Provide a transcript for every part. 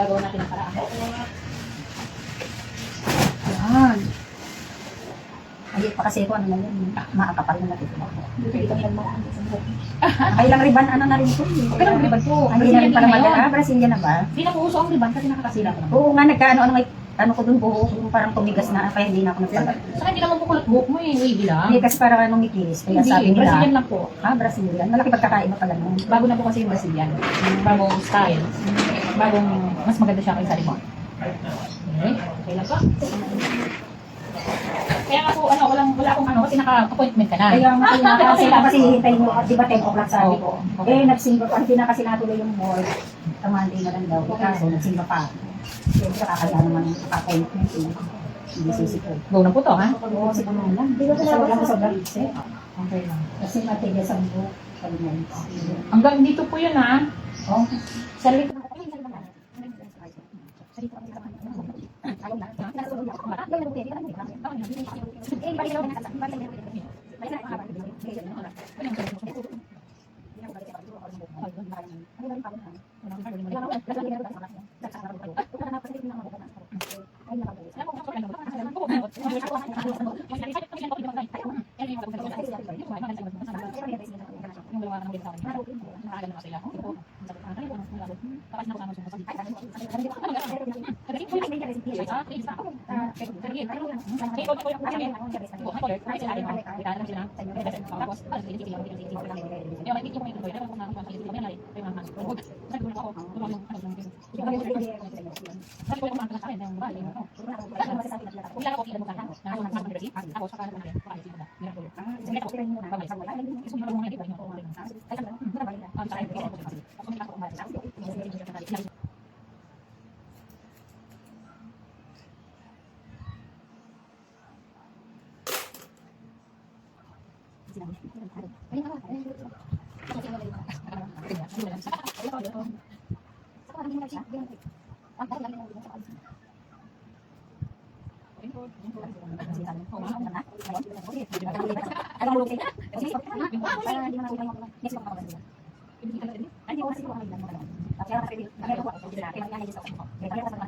Gagawin natin ang paraan. Yan. Ay, pa kasi ito, ano na yun, makakapal na natin. Dito lang maraan sa buhok. Ay, lang riban, ano na rin ito. Okay lang riban po. Ay, hindi na rin pala madala. Brazilian na ba? Hindi na po uso ang riban kasi nakakasila ko na. Oo nga, nagkaano, ano ko dun buhok, yung parang tumigas na, kaya hindi na ako nagpagal. Saka hindi naman po kulat buhok mo eh, wavy lang. Hindi, kasi parang anong ikilis, kaya Hindi, sabi nila. Brazilian lang po. Brazilian. Malaki pagkakaiba pala nun. Bago na po kasi yung Brazilian. Bagong style. Bagong, mas maganda siya kaysa riban. Okay, okay lang po. Kaya nga po, wala akong kasi naka-appointment ka na. Kaya nga, Okay lang. kasi hihintayin mo, di ba 10 o'clock sabi ko. Oo. Eh, nagsimba pa, hindi na kasi natuloy yung board. Tamante na lang daw. Kaso, nagsimba pa. Siyempre, kakaya naman yung appointment. Hindi sisipod. Go na po to, ha? Oo, siguro na lang. Hindi ko na sobrang isip. Okay lang. Kasi matigas ang buhok. Hanggang dito po yun, ha? Oh, sarili ko.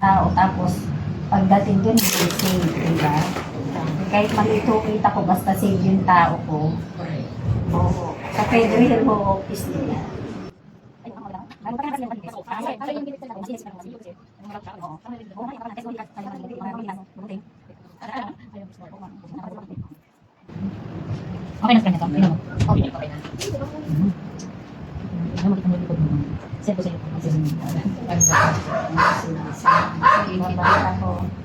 Tao, tapos pagdating dun, save, diba? Kahit malito kita ko, basta save yung tao ko. Oo. Sa Pedro Hill Ho office nila. Okay na sa kanya to? Okay na. Ano makita mo yung likod mo? Send ko sa'yo. Sige, sige. Sige, sige.